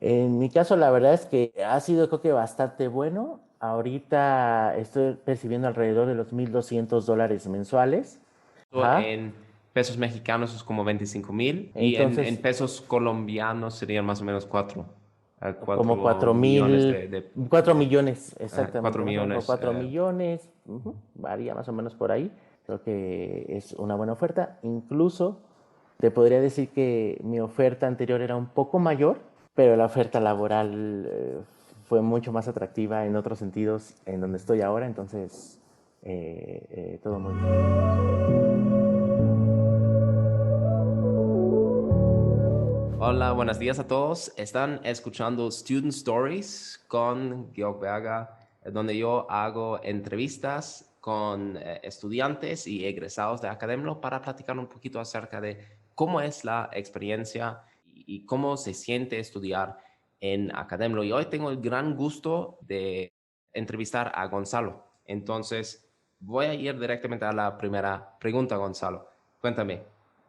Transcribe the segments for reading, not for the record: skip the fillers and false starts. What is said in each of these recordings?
En mi caso, la verdad es que ha sido creo que bastante bueno. Ahorita estoy percibiendo alrededor de los $1,200 mensuales. Ajá. En pesos mexicanos es como 25,000 y en Entonces, pesos colombianos serían más o menos como 4 millones 4 millones, cuatro exactamente, más o menos por millones. 4 millones, varía más o menos por ahí. Creo que es una buena oferta. Incluso te podría decir que mi oferta anterior era un poco mayor, pero la oferta laboral fue mucho más atractiva en otros sentidos en donde estoy ahora, entonces todo muy bien. Hola, buenos días a todos. Están escuchando Student Stories con Georg Berger, donde yo hago entrevistas con estudiantes y egresados de Academlo para platicar un poquito acerca de cómo es la experiencia y cómo se siente estudiar en Academlo. Y hoy tengo el gran gusto de entrevistar a Gonzalo. Entonces, voy a ir directamente a la primera pregunta, Gonzalo. Cuéntame,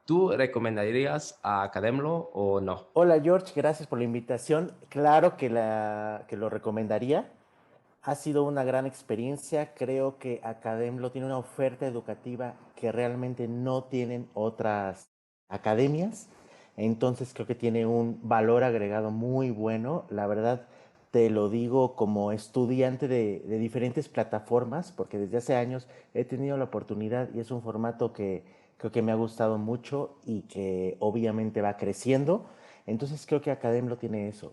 ¿tú recomendarías a Academlo o no? Hola George, gracias por la invitación. Claro que lo recomendaría. Ha sido una gran experiencia. Creo que Academlo tiene una oferta educativa que realmente no tienen otras academias. Entonces creo que tiene un valor agregado muy bueno. La verdad, te lo digo como estudiante de diferentes plataformas, porque desde hace años he tenido la oportunidad y es un formato que creo que me ha gustado mucho y que obviamente va creciendo. Entonces creo que Academlo tiene eso,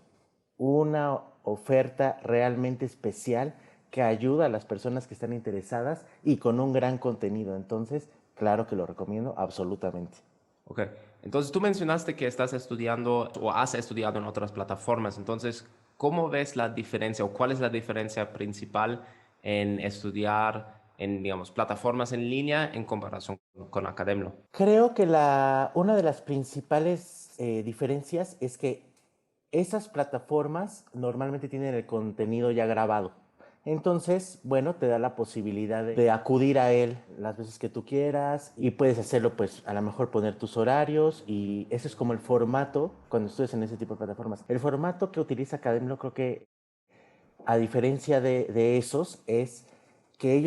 una oferta realmente especial que ayuda a las personas que están interesadas y con un gran contenido. Entonces, claro que lo recomiendo absolutamente. Ok. Entonces tú mencionaste que estás estudiando o has estudiado en otras plataformas. Entonces, ¿cómo ves la diferencia o cuál es la diferencia principal en estudiar en, digamos, plataformas en línea en comparación con Academlo? Creo que una de las principales diferencias es que esas plataformas normalmente tienen el contenido ya grabado. Entonces, bueno, te da la posibilidad de acudir a él las veces que tú quieras y puedes hacerlo, pues, a lo mejor poner tus horarios y ese es como el formato cuando estudias en ese tipo de plataformas. El formato que utiliza Academia creo que a diferencia de esos, es que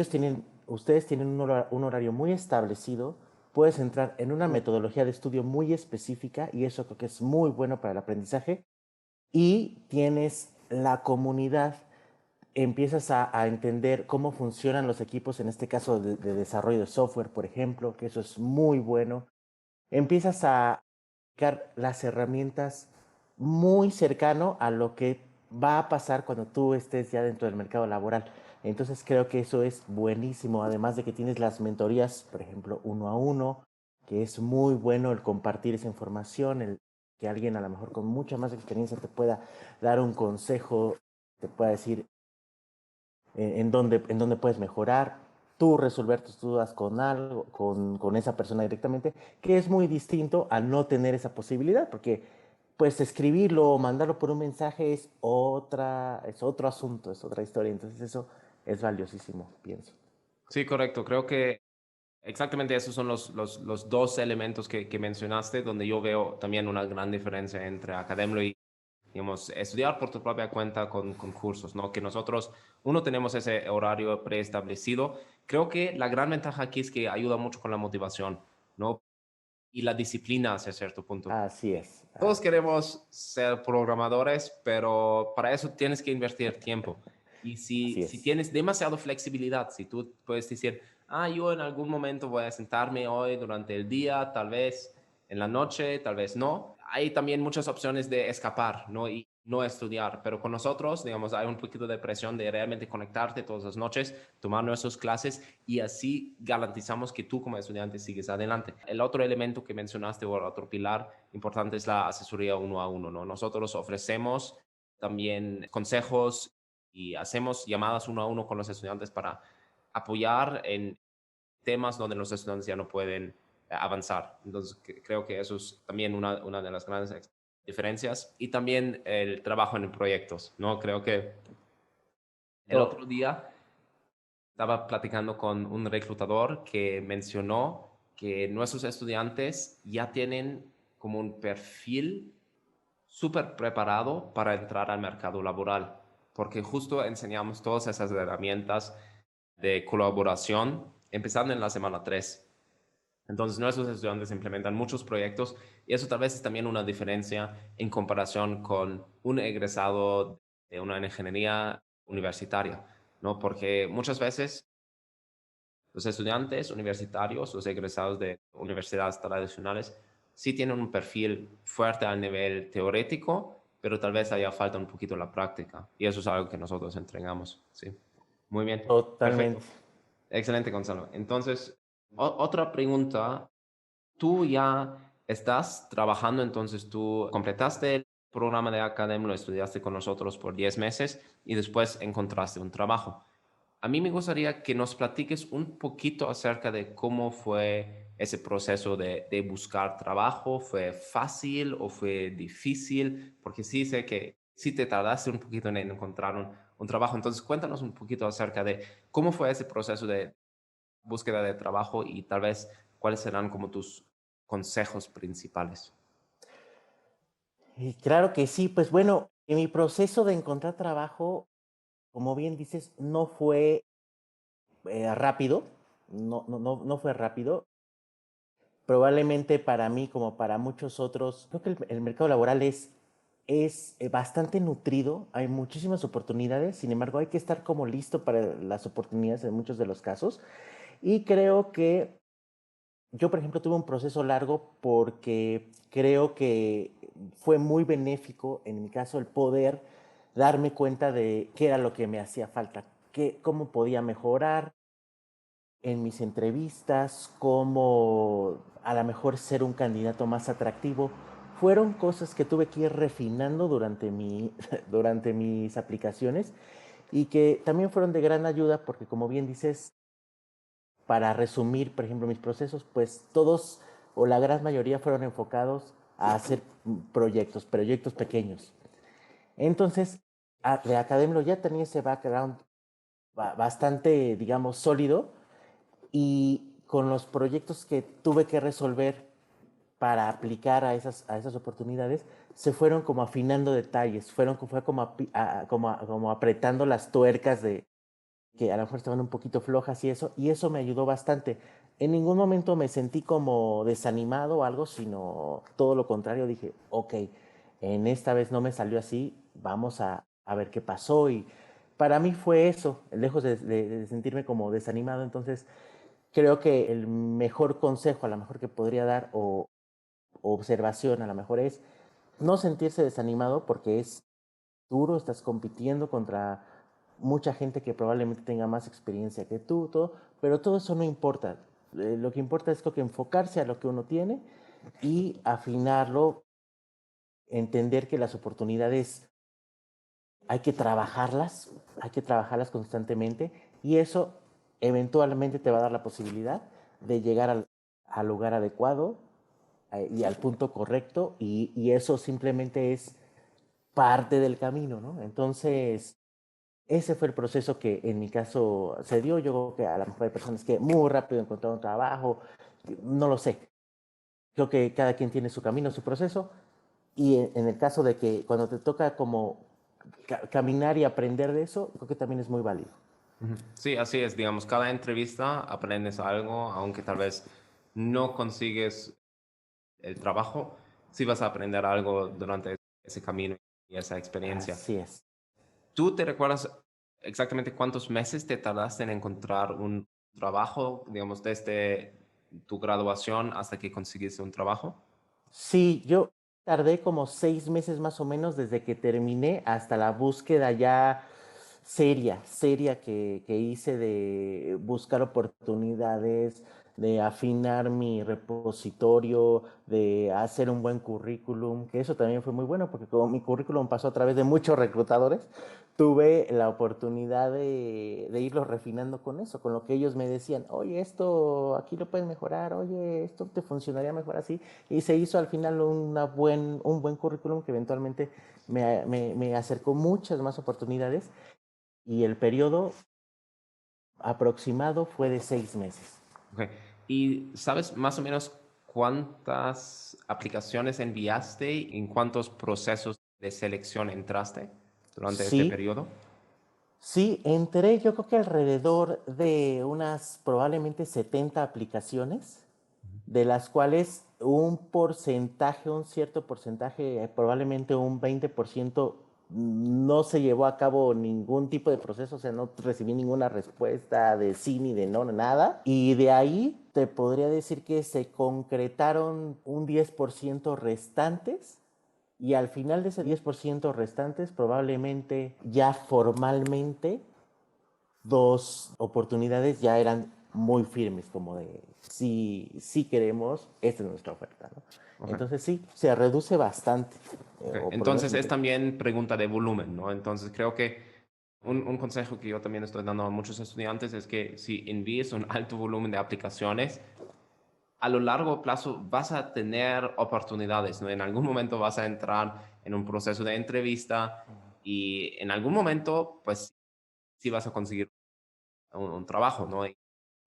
ustedes tienen un horario muy establecido, puedes entrar en una metodología de estudio muy específica y eso creo que es muy bueno para el aprendizaje y tienes la comunidad, empiezas a entender cómo funcionan los equipos, en este caso de desarrollo de software, por ejemplo, que eso es muy bueno. Empiezas a aplicar las herramientas muy cercano a lo que va a pasar cuando tú estés ya dentro del mercado laboral. Entonces creo que eso es buenísimo, además de que tienes las mentorías, por ejemplo, uno a uno, que es muy bueno el compartir esa información, el que alguien a lo mejor con mucha más experiencia te pueda dar un consejo, te pueda decir en dónde puedes mejorar, tú resolver tus dudas con algo, con esa persona directamente, que es muy distinto a no tener esa posibilidad, porque pues escribirlo o mandarlo por un mensaje es otro asunto, es otra historia, entonces eso es valiosísimo, pienso. Sí, correcto. Creo que exactamente esos son los dos elementos que mencionaste, donde yo veo también una gran diferencia entre Academlo y, digamos, estudiar por tu propia cuenta con cursos, ¿no? Que nosotros, uno, tenemos ese horario preestablecido. Creo que la gran ventaja aquí es que ayuda mucho con la motivación, ¿no? Y la disciplina hacia cierto punto. Así es, Todos así es. queremos ser programadores, pero para eso tienes que invertir tiempo. Y Así si es. tienes demasiado flexibilidad, si tú puedes decir, yo en algún momento voy a sentarme hoy durante el día, tal vez en la noche, tal vez no. Hay también muchas opciones de escapar, ¿no? Y no estudiar, pero con nosotros, digamos, hay un poquito de presión de realmente conectarte todas las noches, tomar nuestras clases y así garantizamos que tú como estudiante sigues adelante. El otro elemento que mencionaste o el otro pilar importante es la asesoría uno a uno, ¿no? Nosotros ofrecemos también consejos y hacemos llamadas uno a uno con los estudiantes para apoyar en temas donde los estudiantes ya no pueden avanzar. Entonces, creo que eso es también una de las grandes diferencias. Y también el trabajo en proyectos, ¿no? Creo que el Do- otro día estaba platicando con un reclutador que mencionó que nuestros estudiantes ya tienen como un perfil súper preparado para entrar al mercado laboral, porque justo enseñamos todas esas herramientas de colaboración empezando en la semana 3. Entonces, nuestros estudiantes implementan muchos proyectos y eso tal vez es también una diferencia en comparación con un egresado de una ingeniería universitaria, ¿no? Porque muchas veces los estudiantes universitarios, los egresados de universidades tradicionales, sí tienen un perfil fuerte al nivel teórico, pero tal vez haya falta un poquito la práctica. Y eso es algo que nosotros entregamos, ¿sí? Muy bien, perfecto. Totalmente. Excelente, Gonzalo. Entonces, otra pregunta. Tú ya estás trabajando, entonces tú completaste el programa de Academia, lo estudiaste con nosotros por 10 meses y después encontraste un trabajo. A mí me gustaría que nos platiques un poquito acerca de cómo fue ese proceso de buscar trabajo. ¿Fue fácil o fue difícil? Porque sí sé que sí te tardaste un poquito en encontrar un trabajo. Entonces cuéntanos un poquito acerca de cómo fue ese proceso de búsqueda de trabajo y tal vez cuáles serán como tus consejos principales. Y claro que sí, pues bueno, en mi proceso de encontrar trabajo, como bien dices, no fue rápido, no fue rápido. Probablemente para mí, como para muchos otros, creo que el mercado laboral es bastante nutrido, hay muchísimas oportunidades, sin embargo hay que estar como listo para las oportunidades en muchos de los casos. Y creo que yo, por ejemplo, tuve un proceso largo porque creo que fue muy benéfico, en mi caso, el poder darme cuenta de qué era lo que me hacía falta, cómo podía mejorar en mis entrevistas, cómo a lo mejor ser un candidato más atractivo. Fueron cosas que tuve que ir refinando durante mis aplicaciones y que también fueron de gran ayuda porque, como bien dices, para resumir, por ejemplo, mis procesos, pues todos o la gran mayoría fueron enfocados a hacer proyectos pequeños. Entonces, de Academia ya tenía ese background bastante, digamos, sólido y con los proyectos que tuve que resolver para aplicar a esas oportunidades, se fueron como afinando detalles, fue como apretando las tuercas de, que a lo mejor estaban un poquito flojas y eso me ayudó bastante. En ningún momento me sentí como desanimado o algo, sino todo lo contrario, dije, ok, en esta vez no me salió así, vamos a ver qué pasó y para mí fue eso, lejos de sentirme como desanimado, entonces creo que el mejor consejo a lo mejor que podría dar o observación a lo mejor es no sentirse desanimado porque es duro, estás compitiendo contra mucha gente que probablemente tenga más experiencia que tú, todo, pero todo eso no importa. Lo que importa es que enfocarse a lo que uno tiene y afinarlo, entender que las oportunidades hay que trabajarlas constantemente y eso eventualmente te va a dar la posibilidad de llegar al lugar adecuado y al punto correcto y eso simplemente es parte del camino, ¿no? Entonces, ese fue el proceso que en mi caso se dio. Yo creo que a lo mejor hay personas que muy rápido encontraron trabajo, no lo sé. Creo que cada quien tiene su camino, su proceso. Y en el caso de que cuando te toca como caminar y aprender de eso, creo que también es muy válido. Ujú. Sí, así es. Digamos, cada entrevista aprendes algo, aunque tal vez no consigues el trabajo, sí vas a aprender algo durante ese camino y esa experiencia. Así es. ¿Tú te recuerdas exactamente cuántos meses te tardaste en encontrar un trabajo, digamos, desde tu graduación hasta que conseguiste un trabajo? Sí, yo tardé como 6 meses más o menos desde que terminé hasta la búsqueda ya seria que hice de buscar oportunidades, de afinar mi repositorio, de hacer un buen currículum, que eso también fue muy bueno porque como mi currículum pasó a través de muchos reclutadores, tuve la oportunidad de irlo refinando con eso, con lo que ellos me decían, oye, esto aquí lo puedes mejorar, oye, esto te funcionaría mejor así. Y se hizo al final un buen currículum que eventualmente me acercó muchas más oportunidades y el periodo aproximado fue de 6 meses. Ok. ¿Y sabes más o menos cuántas aplicaciones enviaste y en cuántos procesos de selección entraste durante este Sí, periodo? sí, entré yo creo que alrededor de unas probablemente 70 aplicaciones, de las cuales un porcentaje, un cierto porcentaje, probablemente un 20%, no se llevó a cabo ningún tipo de proceso, o sea, no recibí ninguna respuesta de sí ni de no, nada. Y de ahí te podría decir que se concretaron un 10% restantes, y al final de ese 10% restantes, probablemente ya formalmente dos oportunidades ya eran muy firmes, como de si queremos, esta es nuestra oferta, ¿no? Ok. Entonces sí, se reduce bastante, Ok, o por lo menos entonces es también pregunta de volumen, ¿no? Entonces creo que un consejo que yo también estoy dando a muchos estudiantes es que si envíes un alto volumen de aplicaciones, a lo largo plazo vas a tener oportunidades, ¿no? En algún momento vas a entrar en un proceso de entrevista y en algún momento, pues sí vas a conseguir un trabajo, ¿no?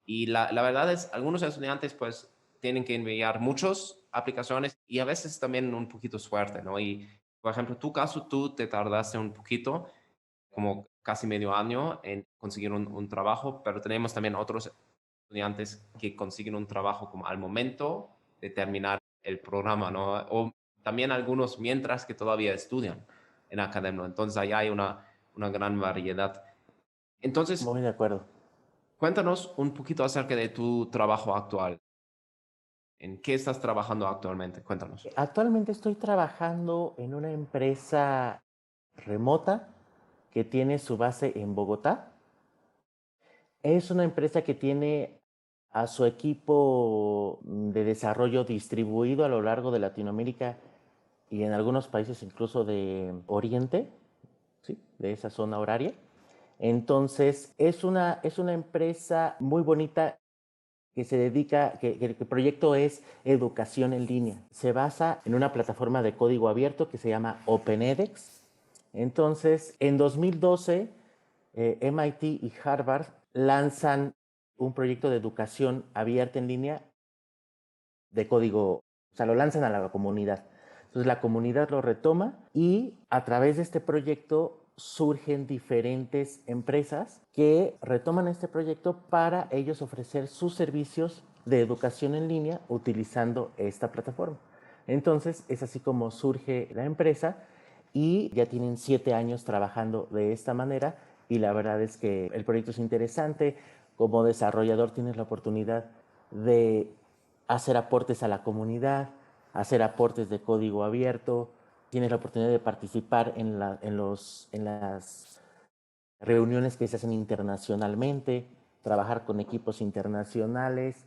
Y la verdad es, algunos estudiantes pues tienen que enviar muchas aplicaciones y a veces también un poquito suerte, ¿no? Y por ejemplo, tu caso, tú te tardaste un poquito, como casi medio año en conseguir un trabajo, pero tenemos también otros estudiantes que consiguen un trabajo como al momento de terminar el programa, ¿no? O también algunos mientras que todavía estudian en academia. Entonces, allá hay una gran variedad. Entonces, muy de acuerdo. cuéntanos un poquito acerca de tu trabajo actual. ¿En qué estás trabajando actualmente? Cuéntanos. Actualmente estoy trabajando en una empresa remota que tiene su base en Bogotá. Es una empresa que tiene a su equipo de desarrollo distribuido a lo largo de Latinoamérica y en algunos países incluso de Oriente, ¿sí? De esa zona horaria. Entonces, es una empresa muy bonita que se dedica, que el proyecto es educación en línea. Se basa en una plataforma de código abierto que se llama OpenEDX. Entonces, en 2012, MIT y Harvard lanzan un proyecto de educación abierta en línea de código, o sea, lo lanzan a la comunidad. Entonces la comunidad lo retoma y a través de este proyecto surgen diferentes empresas que retoman este proyecto para ellos ofrecer sus servicios de educación en línea utilizando esta plataforma. Entonces es así como surge la empresa y ya tienen 7 años trabajando de esta manera y la verdad es que el proyecto es interesante. Como desarrollador tienes la oportunidad de hacer aportes a la comunidad, hacer aportes de código abierto, tienes la oportunidad de participar en las reuniones que se hacen internacionalmente, trabajar con equipos internacionales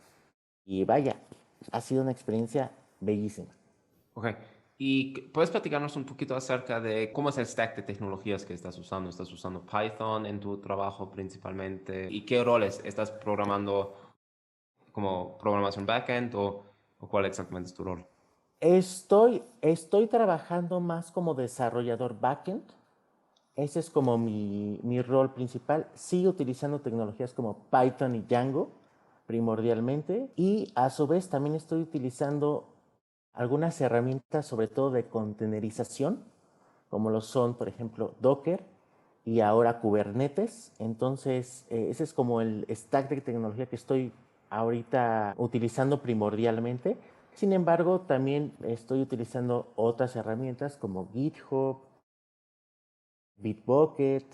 y vaya, ha sido una experiencia bellísima. Ok. ¿Y puedes platicarnos un poquito acerca de cómo es el stack de tecnologías que estás usando? ¿Estás usando Python en tu trabajo principalmente? ¿Y qué roles estás programando como programación backend o cuál exactamente es tu rol? Estoy trabajando más como desarrollador backend. Ese es como mi rol principal. Sigo utilizando tecnologías como Python y Django primordialmente. Y a su vez también estoy utilizando algunas herramientas, sobre todo de containerización, como lo son, por ejemplo, Docker y ahora Kubernetes. Entonces, ese es como el stack de tecnología que estoy ahorita utilizando primordialmente. Sin embargo, también estoy utilizando otras herramientas como GitHub, Bitbucket,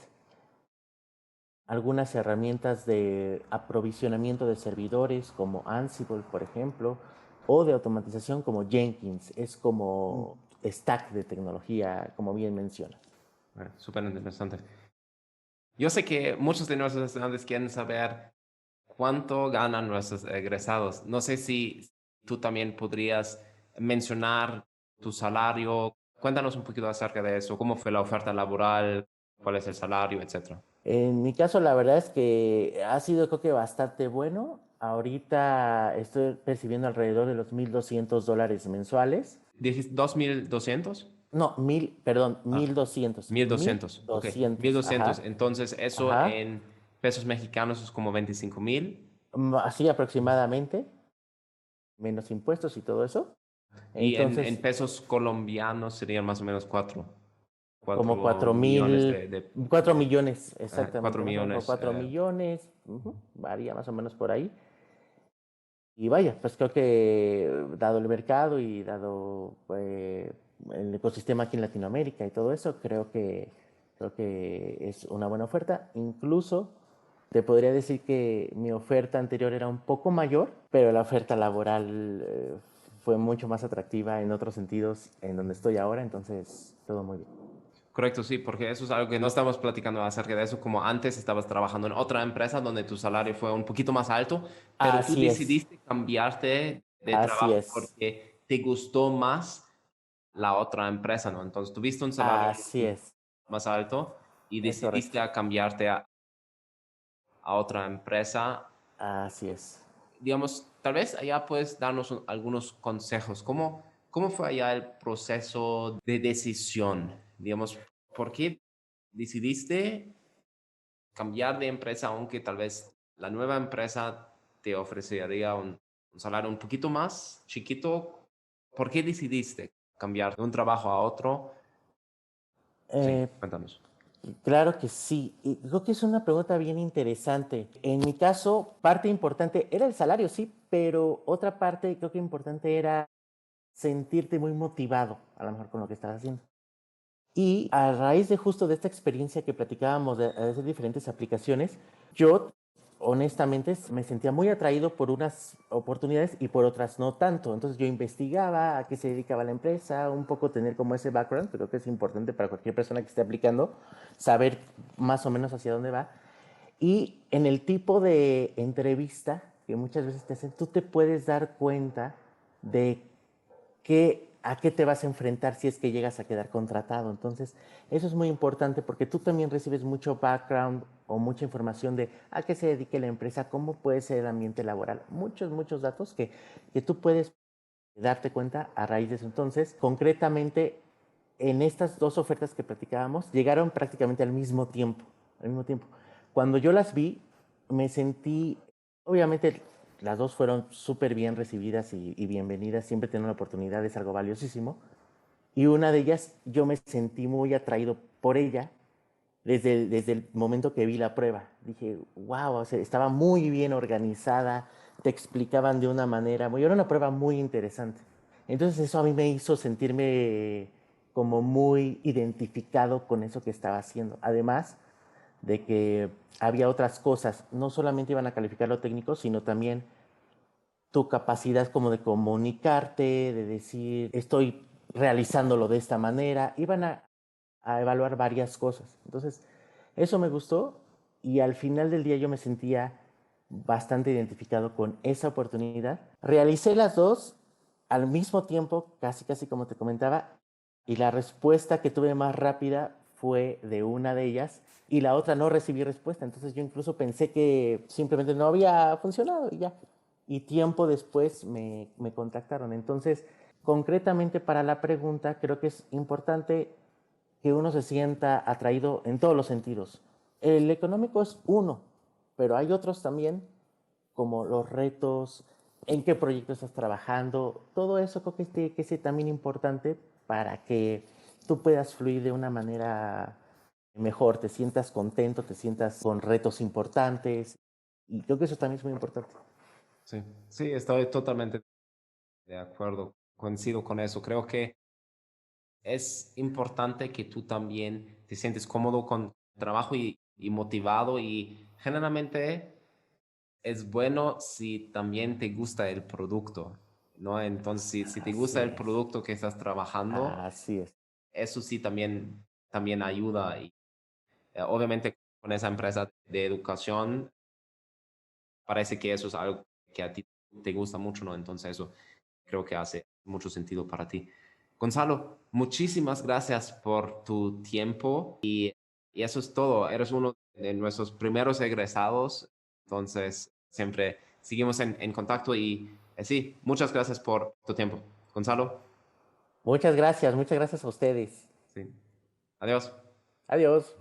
algunas herramientas de aprovisionamiento de servidores como Ansible, por ejemplo, o de automatización como Jenkins. Es como stack de tecnología, como bien mencionas. Súper interesante. Yo sé que muchos de nuestros estudiantes quieren saber cuánto ganan nuestros egresados. No sé si tú también podrías mencionar tu salario. Cuéntanos un poquito acerca de eso. ¿Cómo fue la oferta laboral? ¿Cuál es el salario, etcétera? En mi caso, la verdad es que ha sido creo que bastante bueno. Ahorita estoy percibiendo alrededor de los $1,200 mensuales. ¿2.200? No, perdón, Ah, 1,200. 1.200. Ok, 1,200, 1.200. ajá, Entonces, eso ajá. en pesos mexicanos es como 25.000. Así aproximadamente, menos impuestos y todo eso. Y en Entonces, pesos colombianos serían más o menos 4. como 4 millones mil, 4 millones, 4 exactamente, más o menos como millones. 4 millones, varía más o menos por ahí. Y vaya, pues creo que dado el mercado y dado el ecosistema aquí en Latinoamérica y todo eso, creo que es una buena oferta. Incluso te podría decir que mi oferta anterior era un poco mayor, pero la oferta laboral fue mucho más atractiva en otros sentidos en donde estoy ahora, entonces todo muy bien. Correcto, sí, porque eso es algo que no estamos platicando acerca de eso, como antes estabas trabajando en otra empresa donde tu salario fue un poquito más alto, pero tú Así es, decidiste cambiarte de así trabajo es, porque te gustó más la otra empresa, ¿no? Entonces tuviste un salario así es, más alto y es correcto, decidiste a cambiarte a otra empresa. así es. Digamos, tal vez allá puedes darnos algunos consejos. ¿Cómo fue allá el proceso de decisión? Digamos, ¿por qué decidiste cambiar de empresa, aunque tal vez la nueva empresa te ofrecería un salario un poquito más chiquito? ¿Por qué decidiste cambiar de un trabajo a otro? Sí, Eh, cuéntanos. Claro que sí. Y creo que es una pregunta bien interesante. En mi caso, parte importante era el salario, sí, pero otra parte creo que importante era sentirte muy motivado, a lo mejor con lo que estás haciendo. Y a raíz de justo de esta experiencia que platicábamos de hacer diferentes aplicaciones, yo honestamente me sentía muy atraído por unas oportunidades y por otras no tanto. Entonces yo investigaba a qué se dedicaba la empresa, un poco tener como ese background, creo que es importante para cualquier persona que esté aplicando, saber más o menos hacia dónde va. Y en el tipo de entrevista que muchas veces te hacen, tú te puedes dar cuenta de a qué te vas a enfrentar si es que llegas a quedar contratado. Entonces, eso es muy importante porque tú también recibes mucho background o mucha información de a qué se dedique la empresa, cómo puede ser el ambiente laboral, muchos datos que tú puedes darte cuenta a raíz de eso. Entonces, concretamente, en estas dos ofertas que platicábamos, llegaron prácticamente al mismo tiempo, al mismo tiempo. Cuando yo las vi, me sentí, obviamente las dos fueron súper bien recibidas y bienvenidas, siempre tener una oportunidad es algo valiosísimo, y una de ellas yo me sentí muy atraído por ella desde el momento que vi la prueba. Dije, wow, o sea, estaba muy bien organizada, te explicaban de una manera, era una prueba muy interesante. Entonces eso a mí me hizo sentirme como muy identificado con eso que estaba haciendo. Además de que había otras cosas, no solamente iban a calificar lo técnico, sino también tu capacidad como de comunicarte, de decir, estoy realizándolo de esta manera, iban a evaluar varias cosas. Entonces, eso me gustó y al final del día yo me sentía bastante identificado con esa oportunidad. Realicé las dos al mismo tiempo, casi como te comentaba, y la respuesta que tuve más rápida fue de una de ellas y la otra no recibí respuesta. Entonces yo incluso pensé que simplemente no había funcionado y ya. Y tiempo después me contactaron. Entonces, concretamente para la pregunta, creo que es importante que uno se sienta atraído en todos los sentidos. El económico es uno, pero hay otros también, como los retos, en qué proyecto estás trabajando, todo eso creo que es también importante para que tú puedas fluir de una manera mejor, te sientas contento, te sientas con retos importantes, y creo que eso también es muy importante. Sí, sí, estoy totalmente de acuerdo, coincido con eso. Creo que es importante que tú también te sientes cómodo con tu trabajo y motivado y generalmente es bueno si también te gusta el producto, ¿no? Entonces, si te gusta Así el es, producto que estás trabajando, así es, eso sí también ayuda. Y obviamente con esa empresa de educación parece que eso es algo que a ti te gusta mucho, ¿no? Entonces eso creo que hace mucho sentido para ti. Gonzalo, muchísimas gracias por tu tiempo y eso es todo. Eres uno de nuestros primeros egresados, entonces siempre seguimos en contacto y sí, muchas gracias por tu tiempo. Gonzalo, muchas gracias a ustedes. sí. Adiós. Adiós.